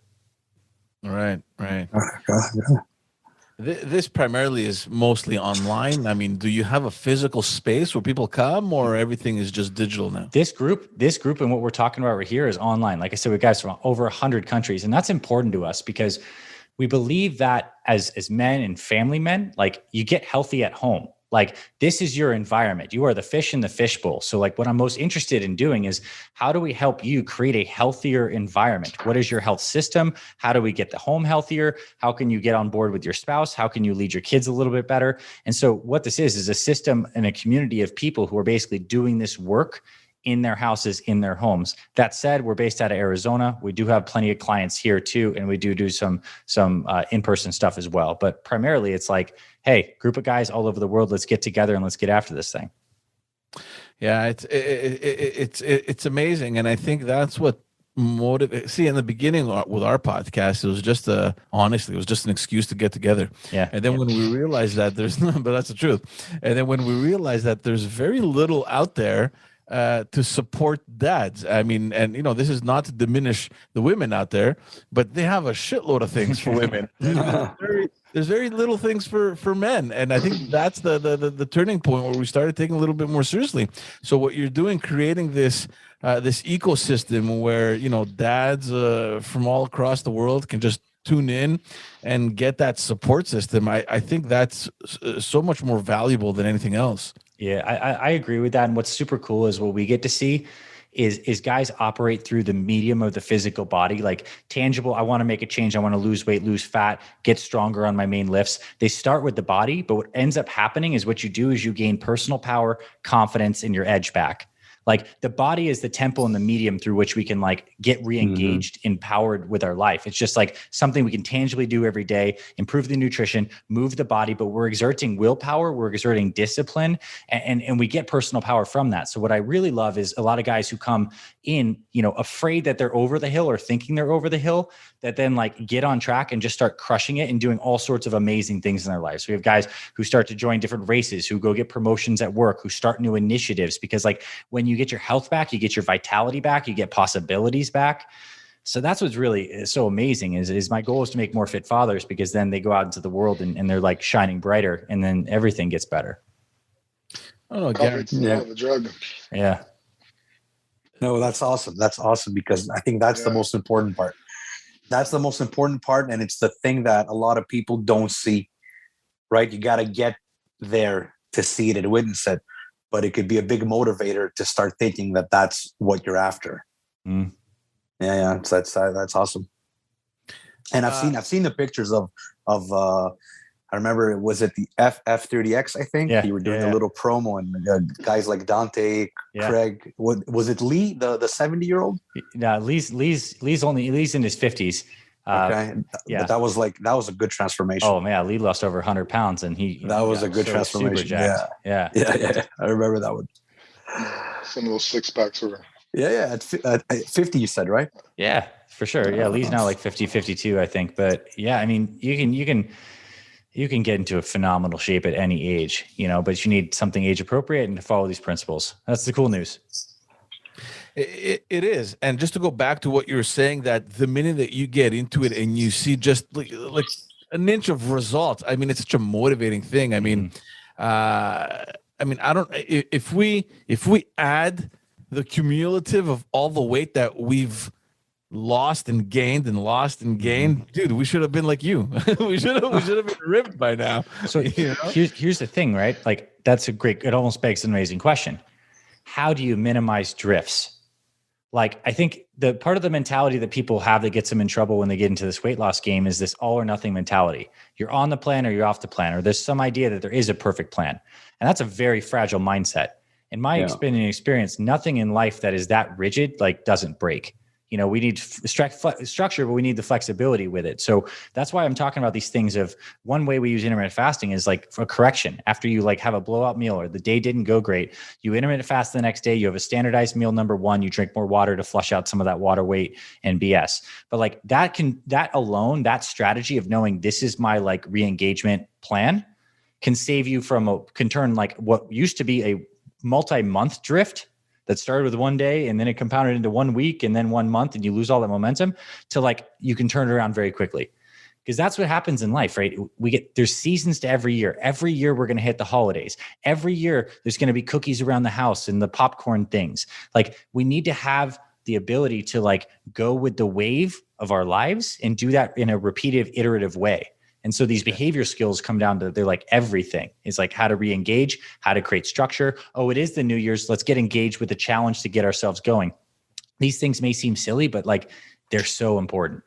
Right. This primarily is mostly online. I mean, do you have a physical space where people come, or everything is just digital now? This group and what we're talking about right here is online. Like I said, we have guys from over 100 countries, and that's important to us because we believe that as men and family men, like you get healthy at home. Like this is your environment. You are the fish in the fishbowl. So like what I'm most interested in doing is how do we help you create a healthier environment? What is your health system? How do we get the home healthier? How can you get on board with your spouse? How can you lead your kids a little bit better? And so what this is a system and a community of people who are basically doing this work in their houses, in their homes. That said, we're based out of Arizona. We do have plenty of clients here too. And we do some in-person stuff as well. But primarily it's like, hey, group of guys all over the world, let's get together and let's get after this thing. Yeah, it's amazing. And I think that's what motivates. See, in the beginning with our podcast, it was just honestly, it was just an excuse to get together. Yeah. And then when we realized that but that's the truth. And then when we realized that there's very little out there to support dads. I mean, and this is not to diminish the women out there, but they have a shitload of things for women. There's very little things for men. And I think that's the turning point where we started taking a little bit more seriously. So what you're doing, creating this this ecosystem where, dads from all across the world can just tune in and get that support system. I think that's so much more valuable than anything else. Yeah, I agree with that. And what's super cool is what we get to see is guys operate through the medium of the physical body, like tangible. I want to make a change. I want to lose weight, lose fat, get stronger on my main lifts. They start with the body, but what ends up happening is what you do is you gain personal power, confidence, and your edge back. Like the body is the temple and the medium through which we can like get re-engaged, empowered with our life. It's just like something we can tangibly do every day, improve the nutrition, move the body, but we're exerting willpower, we're exerting discipline, and we get personal power from that. So what I really love is a lot of guys who come in, afraid that they're over the hill or thinking they're over the hill, that then like get on track and just start crushing it and doing all sorts of amazing things in their lives. So we have guys who start to join different races, who go get promotions at work, who start new initiatives, because like when you get your health back, you get your vitality back, you get possibilities back. So that's what's really so amazing is my goal is to make more fit fathers, because then they go out into the world and they're like shining brighter, and then everything gets better. Oh, guarantee. Yeah, the drug. Yeah. No, that's awesome. That's awesome, because I think that's the most important part. That's the most important part. And it's the thing that a lot of people don't see, right? You got to get there to see it and witness it. But it could be a big motivator to start thinking that that's what you're after. Yeah, that's awesome. And I've seen the pictures of I remember it was at the F30X, I think. You were doing a little promo, and guys like Dante, Craig. Was it Lee, the 70-year-old? Yeah, Lee's in his 50s. Okay. But that was a good transformation. Oh man, Lee lost over 100 pounds, and that was a good transformation. Yeah. I remember that one. Some of those six packs were. Yeah. At 50, you said, right? Yeah, for sure. Yeah, Lee's now like 50, 52, I think. But yeah, I mean, you can get into a phenomenal shape at any age, but you need something age appropriate and to follow these principles. That's the cool news. It is. And just to go back to what you were saying, that the minute that you get into it and you see just like an inch of results, I mean, it's such a motivating thing. I mean, if we add the cumulative of all the weight that we've lost and gained, dude, we should have been like you. we should have been ripped by now. So here's the thing, right? Like that's it almost begs an amazing question. How do you minimize drifts? Like, I think the part of the mentality that people have that gets them in trouble when they get into this weight loss game is this all or nothing mentality. You're on the plan or you're off the plan, or there's some idea that there is a perfect plan. And that's a very fragile mindset. In my experience, nothing in life that is that rigid, like doesn't break. We need structure, but we need the flexibility with it. So that's why I'm talking about these things of one way we use intermittent fasting is like for correction. After you like have a blowout meal or the day didn't go great, you intermittent fast the next day, you have a standardized meal number one, you drink more water to flush out some of that water weight and BS. But like that alone, that strategy of knowing this is my like re-engagement plan can save you can turn like what used to be a multi-month drift that started with one day and then it compounded into 1 week and then 1 month and you lose all that momentum to like, you can turn it around very quickly. Because that's what happens in life, right? There's seasons to every year. Every year we're going to hit the holidays. Every year there's going to be cookies around the house and the popcorn things. Like we need to have the ability to like go with the wave of our lives and do that in a repeated, iterative way. And so these behavior skills come down to, they're like everything. It's like how to re-engage, how to create structure. Oh, it is the New Year's. Let's get engaged with the challenge to get ourselves going. These things may seem silly, but like they're so important.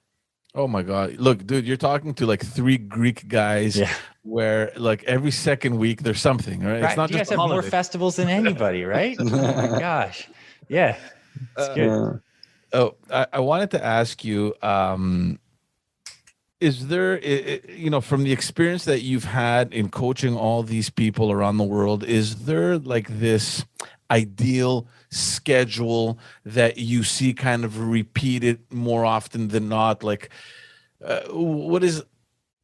Oh my God. Look, dude, you're talking to like 3 Greek guys where like every second week there's something, right? It's not you just guys have more festivals than anybody, right? Oh my gosh. Yeah. It's good. I wanted to ask you, is there, from the experience that you've had in coaching all these people around the world, is there like this ideal schedule that you see kind of repeated more often than not? Like, what is,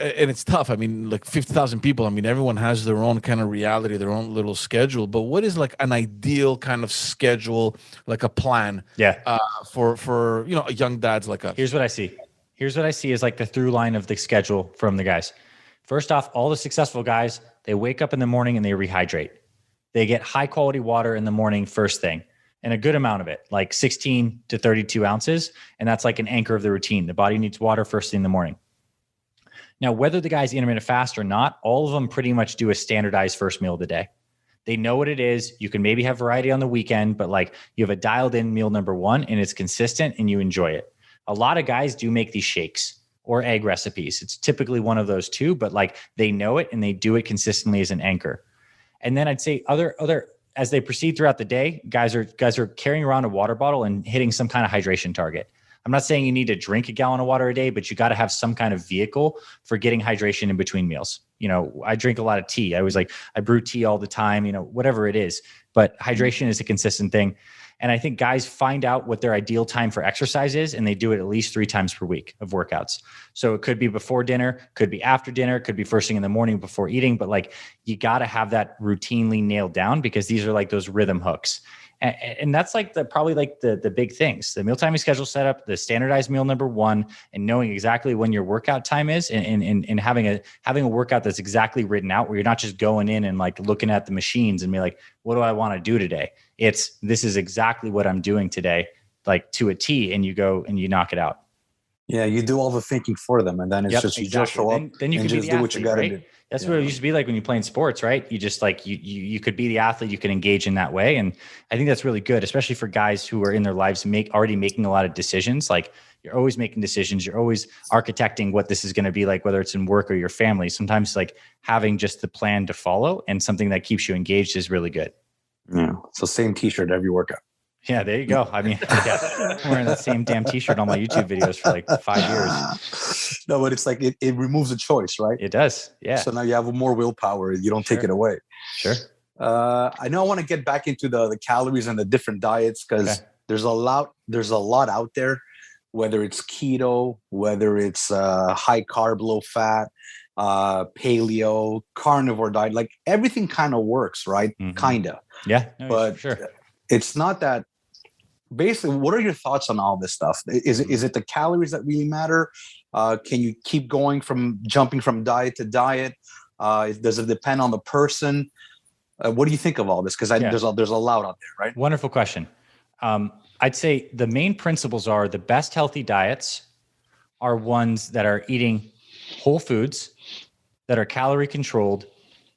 and it's tough. I mean, like 50,000 people. I mean, everyone has their own kind of reality, their own little schedule. But what is like an ideal kind of schedule, like a plan? For young dads like us? Here's what I see is like the through line of the schedule from the guys. First off, all the successful guys, they wake up in the morning and they rehydrate. They get high quality water in the morning first thing. and a good amount of it, like 16 to 32 ounces. And that's like an anchor of the routine. The body needs water first thing in the morning. Now, whether the guy's intermittent fast or not, all of them pretty much do a standardized first meal of the day. They know what it is. You can maybe have variety on the weekend, but like you have a dialed in meal number one and it's consistent and you enjoy it. A lot of guys do make these shakes or egg recipes. It's typically one of those two, but like they know it and they do it consistently as an anchor. And then I'd say other as they proceed throughout the day, guys are carrying around a water bottle and hitting some kind of hydration target. I'm not saying you need to drink a gallon of water a day, but you got to have some kind of vehicle for getting hydration in between meals. You know, I drink a lot of tea. I brew tea all the time, you know, whatever it is, but hydration is a consistent thing. And I think guys find out what their ideal time for exercise is, and they do it at least 3 times per week of workouts. So it could be before dinner, could be after dinner, could be first thing in the morning before eating, but like you got to have that routinely nailed down because these are like those rhythm hooks. And that's like probably the big things, the meal timing schedule setup, the standardized meal number one, and knowing exactly when your workout time is and having a workout that's exactly written out where you're not just going in and like looking at the machines and be like, what do I want to do today? This is exactly what I'm doing today, like to a T, and you go and you knock it out. Yeah, you do all the thinking for them, and then it's just you just show up. Then you and can just be the do what you athlete, got to right? do. That's what it used to be like when you're playing sports, right? You just like you could be the athlete, you can engage in that way, and I think that's really good, especially for guys who are in their lives already making a lot of decisions. Like you're always making decisions, you're always architecting what this is going to be like, whether it's in work or your family. Sometimes like having just the plan to follow and something that keeps you engaged is really good. Yeah, so same T-shirt every workout. Yeah, there you go. I mean, yeah, I'm wearing that same damn T-shirt on my YouTube videos for like 5 years. No, but it's like it removes a choice, right? It does. Yeah. So now you have more willpower. You don't take it away. Sure. I know I want to get back into the calories and the different diets because there's a lot out there, whether it's keto, whether it's high carb, low fat, paleo, carnivore diet, like everything kind of works, right? Mm-hmm. Kind of. Yeah. No, but sure. It's not that. Basically, what are your thoughts on all this stuff? Is it the calories that really matter? Can you keep jumping from diet to diet? Does it depend on the person? What do you think of all this? Because there's a lot out there, right? Wonderful question. I'd say the main principles are the best healthy diets are ones that are eating whole foods, that are calorie controlled,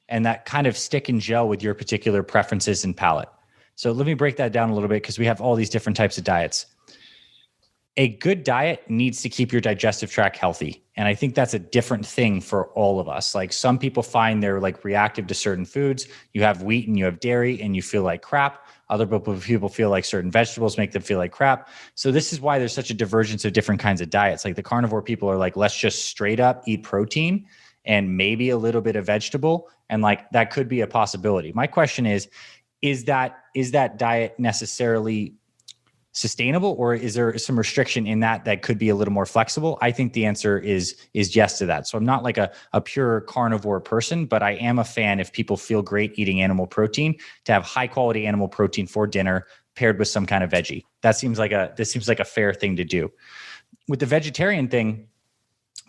and that kind of stick and gel with your particular preferences and palate. So let me break that down a little bit because we have all these different types of diets. A good diet needs to keep your digestive tract healthy. And I think that's a different thing for all of us. Like some people find they're like reactive to certain foods. You have wheat and you have dairy and you feel like crap. Other people feel like certain vegetables make them feel like crap. So this is why there's such a divergence of different kinds of diets. Like the carnivore people are like, let's just straight up eat protein and maybe a little bit of vegetable. And like that could be a possibility. My question is that diet necessarily sustainable, or is there some restriction in that could be a little more flexible? I think the answer is yes to that. So I'm not like a pure carnivore person, but I am a fan if people feel great eating animal protein to have high quality animal protein for dinner paired with some kind of veggie. This seems like a fair thing to do. With the vegetarian thing,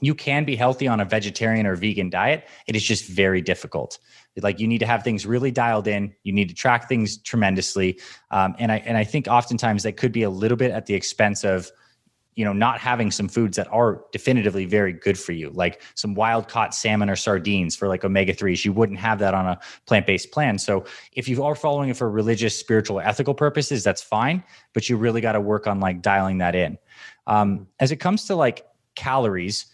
you can be healthy on a vegetarian or vegan diet. It is just very difficult. Like you need to have things really dialed in. You need to track things tremendously. And I think oftentimes that could be a little bit at the expense of, not having some foods that are definitively very good for you, like some wild caught salmon or sardines for like omega-3s. You wouldn't have that on a plant-based plan. So if you are following it for religious, spiritual, ethical purposes, that's fine, but you really got to work on like dialing that in. As it comes to like calories,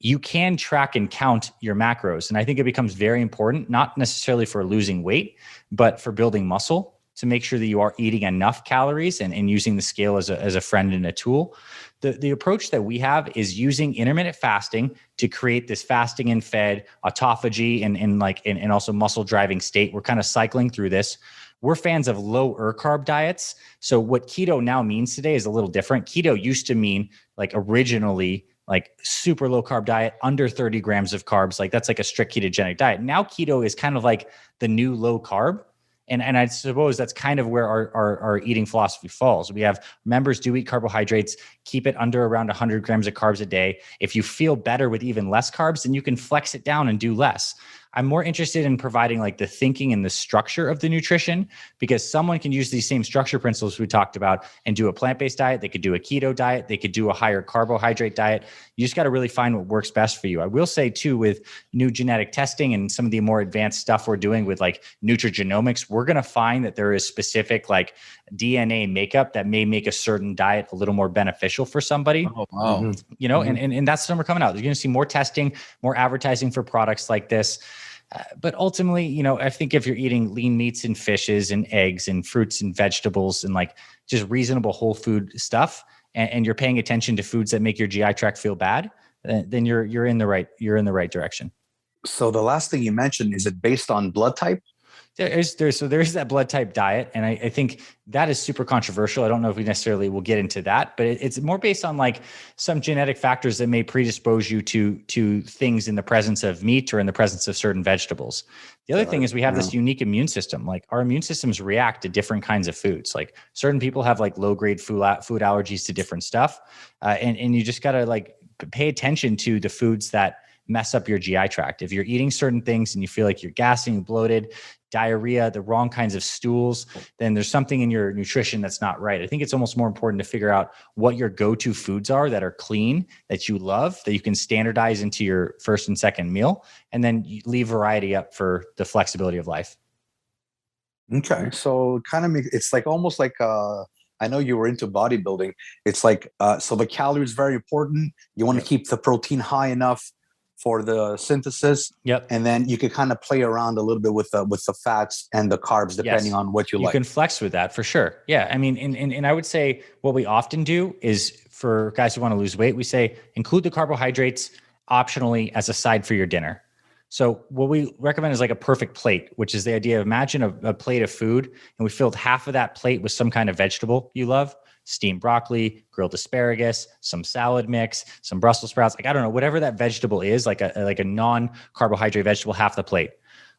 you can track and count your macros. And I think it becomes very important, not necessarily for losing weight, but for building muscle, to make sure that you are eating enough calories and using the scale as a friend and a tool. The approach that we have is using intermittent fasting to create this fasting and fed autophagy and also muscle driving state. We're kind of cycling through this. We're fans of low carb diets. So what keto now means today is a little different. Keto used to mean like originally like super low carb diet, under 30 grams of carbs. Like that's like a strict ketogenic diet. Now keto is kind of like the new low carb. And I suppose that's kind of where our eating philosophy falls. We have members do eat carbohydrates, keep it under around 100 grams of carbs a day. If you feel better with even less carbs, then you can flex it down and do less. I'm more interested in providing like the thinking and the structure of the nutrition, because someone can use these same structure principles we talked about and do a plant-based diet. They could do a keto diet. They could do a higher carbohydrate diet. You just got to really find what works best for you. I will say too, with new genetic testing and some of the more advanced stuff we're doing with like nutrigenomics, we're going to find that there is specific like DNA makeup that may make a certain diet a little more beneficial for somebody. Oh, wow. You know, and that's the number coming out. You're going to see more testing, more advertising for products like this. But ultimately, you know, I think if you're eating lean meats and fishes and eggs and fruits and vegetables and like just reasonable whole food stuff, and you're paying attention to foods that make your GI tract feel bad, then you're in the right direction. So the last thing you mentioned, is it based on blood type? There is that blood type diet. And I think that is super controversial. I don't know if we necessarily will get into that, but it's more based on like some genetic factors that may predispose you to things in the presence of meat or in the presence of certain vegetables. The other thing is we have this unique immune system. Like our immune systems react to different kinds of foods. Like certain people have like low grade food allergies to different stuff. And you just got to like pay attention to the foods that mess up your GI tract. If you're eating certain things and you feel like you're gassing, bloated, diarrhea, the wrong kinds of stools, then there's something in your nutrition that's not right. I think it's almost more important to figure out what your go-to foods are that are clean, that you love, that you can standardize into your first and second meal, and then you leave variety up for the flexibility of life. Okay. So kind of, it's like almost like, I know you were into bodybuilding. It's like, so the calories very important. You want to keep the protein high enough for the synthesis. Yep. And then you can kind of play around a little bit with the fats and the carbs, depending on what you like. You can flex with that for sure. Yeah. I mean, and I would say what we often do is for guys who want to lose weight, we say include the carbohydrates optionally as a side for your dinner. So what we recommend is like a perfect plate, which is the idea of imagine a plate of food and we filled half of that plate with some kind of vegetable you love. Steamed broccoli, grilled asparagus, some salad mix, some Brussels sprouts. Like, I don't know, whatever that vegetable is, like a non-carbohydrate vegetable, half the plate.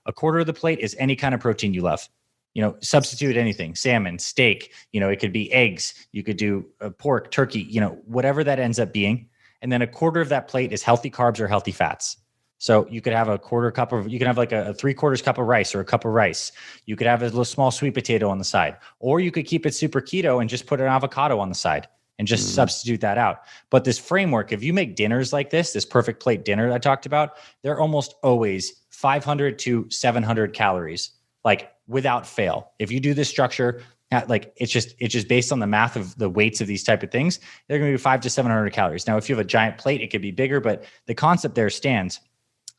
A quarter of the plate is any kind of protein you love. You know, substitute anything, salmon, steak, you know, it could be eggs. You could do pork, turkey, you know, whatever that ends up being. And then a quarter of that plate is healthy carbs or healthy fats. So you could have you can have like a 3/4 cup of rice or a cup of rice. You could have a little small sweet potato on the side, or you could keep it super keto and just put an avocado on the side and just substitute that out. But this framework, if you make dinners like this perfect plate dinner I talked about, they're almost always 500 to 700 calories, like without fail. If you do this structure, like it's just based on the math of the weights of these type of things, they're going to be 500 to 700 calories. Now, if you have a giant plate, it could be bigger, but the concept there stands.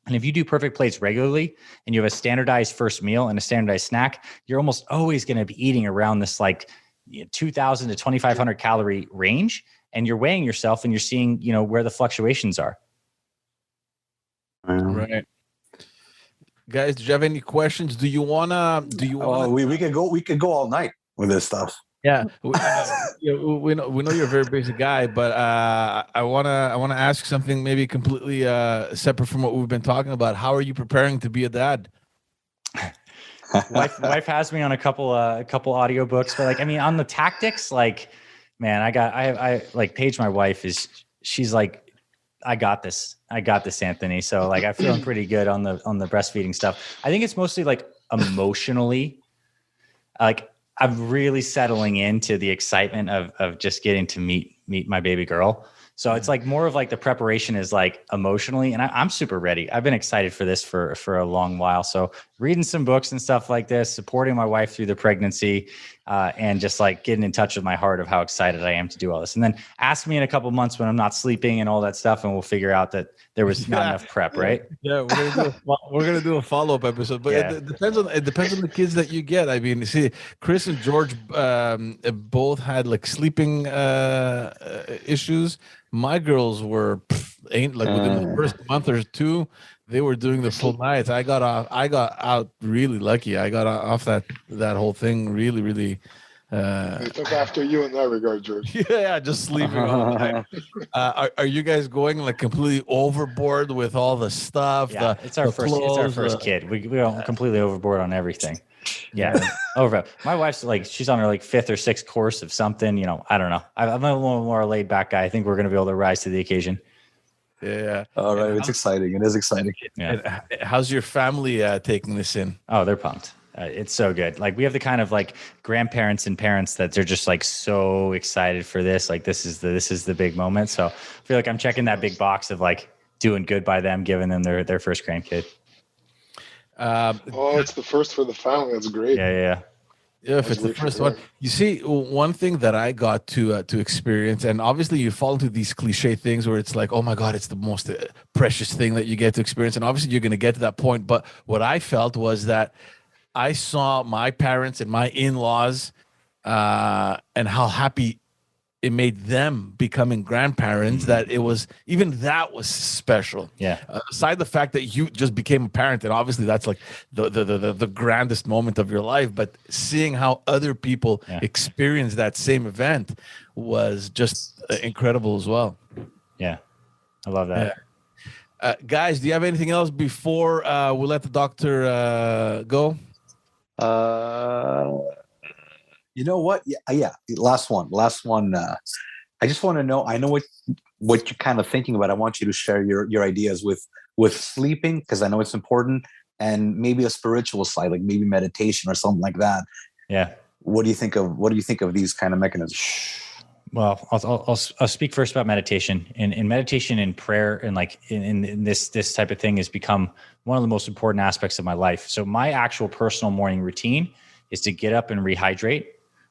And if you do perfect plates regularly and you have a standardized first meal and a standardized snack, you're almost always going to be eating around this like 2,000 to 2,500 calorie range. And you're weighing yourself and you're seeing, you know, where the fluctuations are. Right. Guys, do you have any questions? We could go all night with this stuff. Yeah, we know you're a very busy guy, but I wanna ask something maybe completely separate from what we've been talking about. How are you preparing to be a dad? wife has me on a couple audiobooks, but like, I mean, on the tactics, like, man, I like Paige, my wife she's like, I got this, Anthony. So like, I'm feeling pretty good on the breastfeeding stuff. I think it's mostly like emotionally, like, I'm really settling into the excitement of just getting to meet my baby girl. So it's like more of like the preparation is like emotionally, and I'm super ready. I've been excited for this for a long while. So reading some books and stuff like this, supporting my wife through the pregnancy, and just like getting in touch with my heart of how excited I am to do all this. And then ask me in a couple months when I'm not sleeping and all that stuff, and we'll figure out that there was not enough prep, right? Yeah, we're gonna do a follow-up episode, but it depends on the kids that you get. I mean, see, Chris and George both had like sleeping issues. My girls were within the first month or two, they were doing the full nights. I got out really lucky. I got off that whole thing really, really. They took after you in that regard, George. Yeah, just sleeping all the time. Are you guys going like completely overboard with all the stuff? Yeah, it's our first kid. We go completely overboard on everything. Yeah. Over. My wife's like, she's on her like 5th or 6th course of something, you know, I don't know. I'm a little more laid back guy. I think we're going to be able to rise to the occasion. Yeah. All right. It's exciting. It is exciting. Yeah. And how's your family taking this in? Oh, they're pumped. It's so good. Like we have the kind of like grandparents and parents that they're just like so excited for this. Like this is the big moment. So I feel like I'm checking that big box of like doing good by them, giving them their first grandkid. It's the first for the family. That's great. Yeah. Yeah, if it's the first one. You see, one thing that I got to experience, and obviously you fall into these cliche things where it's like, oh my God, it's the most precious thing that you get to experience. And obviously you're going to get to that point. But what I felt was that I saw my parents and my in-laws and how happy it made them becoming grandparents, that it was, even that was special. Yeah. Aside the fact that you just became a parent, and obviously that's like the grandest moment of your life, but seeing how other people experience that same event was just incredible as well. Yeah. I love that. Guys, do you have anything else before we let the doctor go? You know what? Yeah. Last one. I just want to know. I know what you're kind of thinking about. I want you to share your ideas with sleeping, because I know it's important, and maybe a spiritual side, like maybe meditation or something like that. Yeah. What do you think of these kind of mechanisms? Well, I'll speak first about meditation. And meditation and prayer and like in this type of thing has become one of the most important aspects of my life. So my actual personal morning routine is to get up and rehydrate.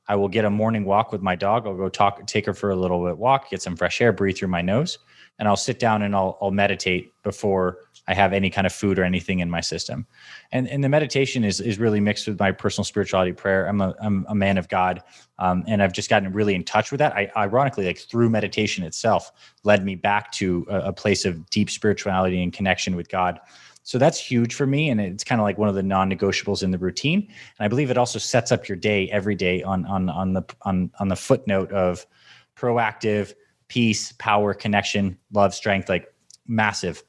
I will get a morning walk with my dog. I'll go take her for a little bit walk, get some fresh air, breathe through my nose, and I'll sit down and I'll meditate before I have any kind of food or anything in my system. And the meditation is really mixed with my personal spirituality, prayer. I'm a man of God, and I've just gotten really in touch with that. I ironically, like through meditation itself, led me back to a place of deep spirituality and connection with God. So that's huge for me, and it's kind of like one of the non-negotiables in the routine. And I believe it also sets up your day every day on the footnote of proactive, peace, power, connection, love, strength, like massive.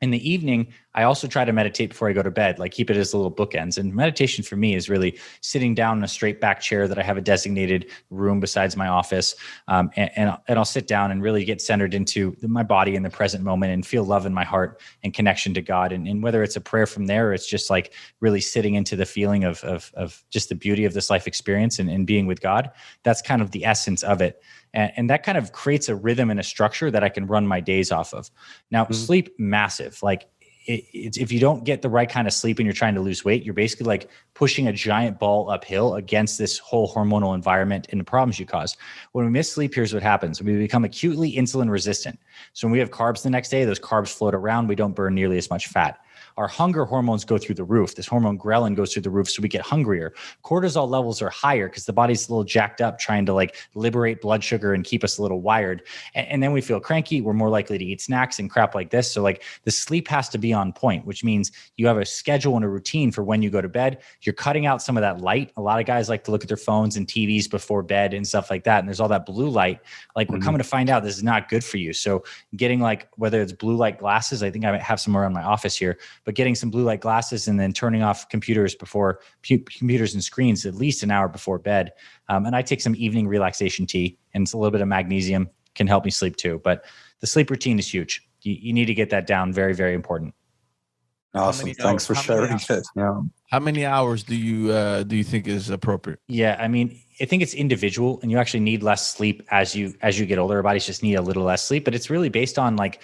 In the evening, I also try to meditate before I go to bed, like keep it as little bookends. And meditation for me is really sitting down in a straight back chair that I have a designated room besides my office. And I'll sit down and really get centered into my body in the present moment and feel love in my heart and connection to God. And whether it's a prayer from there, or it's just like really sitting into the feeling of just the beauty of this life experience and being with God, that's kind of the essence of it. And that kind of creates a rhythm and a structure that I can run my days off of. Now, sleep, massive. Like if you don't get the right kind of sleep and you're trying to lose weight, you're basically like pushing a giant ball uphill against this whole hormonal environment and the problems you cause. When we miss sleep, here's what happens. We become acutely insulin resistant. So when we have carbs the next day, those carbs float around. We don't burn nearly as much fat. Our hunger hormones go through the roof. This hormone ghrelin goes through the roof, so we get hungrier. Cortisol levels are higher because the body's a little jacked up trying to like liberate blood sugar and keep us a little wired. And then we feel cranky. We're more likely to eat snacks and crap like this. So like the sleep has to be on point, which means you have a schedule and a routine for when you go to bed. You're cutting out some of that light. A lot of guys like to look at their phones and TVs before bed and stuff like that. And there's all that blue light. Like we're coming to find out this is not good for you. So getting like, whether it's blue light glasses, I think I might have some around my office here, but getting some blue light glasses and then turning off computers and screens at least an hour before bed. And I take some evening relaxation tea, and it's a little bit of magnesium can help me sleep too. But the sleep routine is huge. You need to get that down. Very, very important. Awesome. Thanks for sharing it. Yeah. How many hours do you think is appropriate? Yeah, I mean, I think it's individual, and you actually need less sleep as you get older. Our bodies just need a little less sleep, but it's really based on like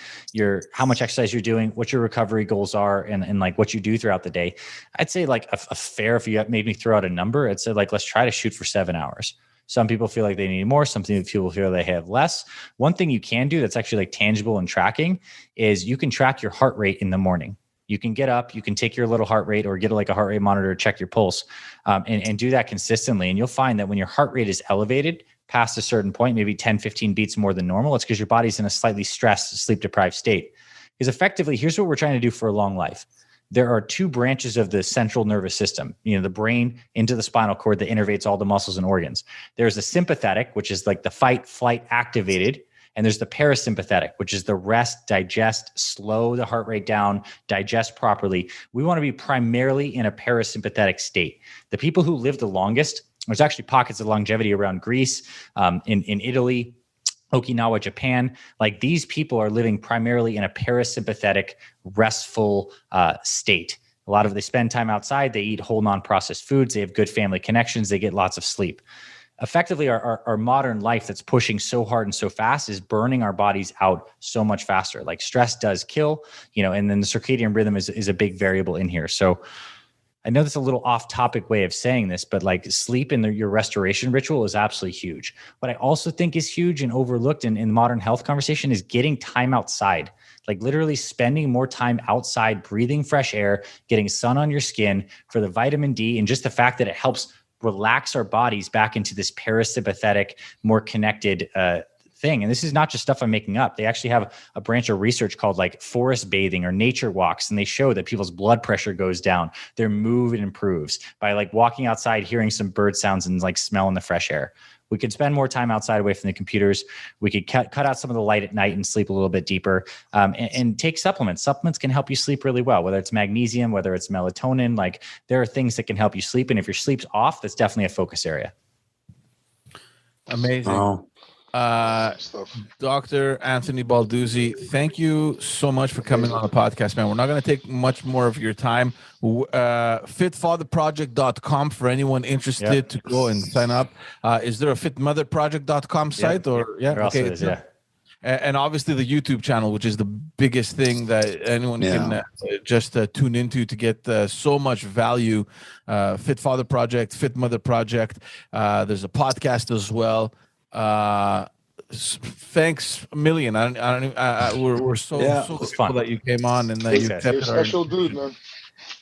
how much exercise you're doing, what your recovery goals are, and like what you do throughout the day. I'd say like a fair, if you made me throw out a number, I'd say like let's try to shoot for 7 hours. Some people feel like they need more. Some people feel they have less. One thing you can do that's actually like tangible and tracking is you can track your heart rate in the morning. You can get up, you can take your little heart rate or get like a heart rate monitor, check your pulse, and do that consistently. And you'll find that when your heart rate is elevated past a certain point, maybe 10, 15 beats more than normal, it's because your body's in a slightly stressed, sleep-deprived state. Because effectively, here's what we're trying to do for a long life. There are two branches of the central nervous system, the brain into the spinal cord that innervates all the muscles and organs. There's the sympathetic, which is like the fight, flight activated. And there's the parasympathetic, which is the rest, digest, slow the heart rate down, digest properly. We want to be primarily in a parasympathetic state. The people who live the longest, there's actually pockets of longevity around Greece, in Italy, Okinawa, Japan. Like these people are living primarily in a parasympathetic, restful state. A lot of they spend time outside. They eat whole non-processed foods. They have good family connections. They get lots of sleep. Effectively, our modern life that's pushing so hard and so fast is burning our bodies out so much faster. Like stress does kill, and then the circadian rhythm is a big variable in here. So I know that's a little off-topic way of saying this, but like sleep in your restoration ritual is absolutely huge. What I also think is huge and overlooked in modern health conversation is getting time outside. Like literally spending more time outside, breathing fresh air, getting sun on your skin for the vitamin D, and just the fact that it helps relax our bodies back into this parasympathetic, more connected thing. And this is not just stuff I'm making up. They actually have a branch of research called like forest bathing or nature walks. And they show that people's blood pressure goes down. Their mood improves by like walking outside, hearing some bird sounds and like smelling the fresh air. We could spend more time outside away from the computers. We could cut out some of the light at night and sleep a little bit deeper, and take supplements. Supplements can help you sleep really well, whether it's magnesium, whether it's melatonin. Like there are things that can help you sleep. And if your sleep's off, that's definitely a focus area. Amazing. Dr. Anthony Balduzzi, thank you so much for coming on the podcast, man. We're not going to take much more of your time. Fitfatherproject.com for anyone interested to go and sign up. Is there a fitmotherproject.com site? Or there also is, And obviously the YouTube channel, which is the biggest thing that anyone can just tune into to get so much value. Fit Father Project, Fit Mother Project. There's a podcast as well. Thanks a million. We're so grateful that you came on and that you kept You're a special dude, man.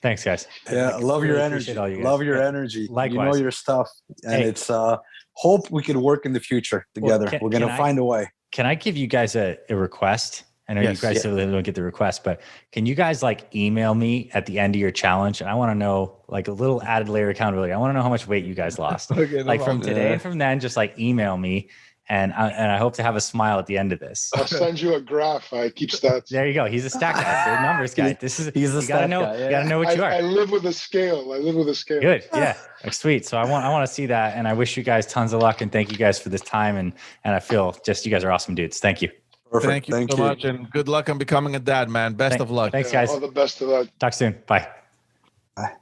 Thanks, guys. Yeah, I love your energy. Love your energy. Likewise. You know your stuff, and it's hope we can work in the future together. We're gonna find a way. Can I give you guys a request? I know you guys don't get the request, but can you guys like email me at the end of your challenge? And I want to know like a little added layer of accountability. I want to know how much weight you guys lost. From today and from then, just like email me. And I hope to have a smile at the end of this. I'll send you a graph. I keep stats. There you go. He's a stat guy, the numbers guy. He's a stat guy. You gotta know what you are. I live with a scale. Good. Yeah. Sweet. So I want to see that, and I wish you guys tons of luck, and thank you guys for this time. And I feel just you guys are awesome dudes. Thank you. Perfect. Thank you so much, and good luck on becoming a dad, man. Best of luck. Thanks, guys. All the best of luck. Talk soon. Bye. Bye.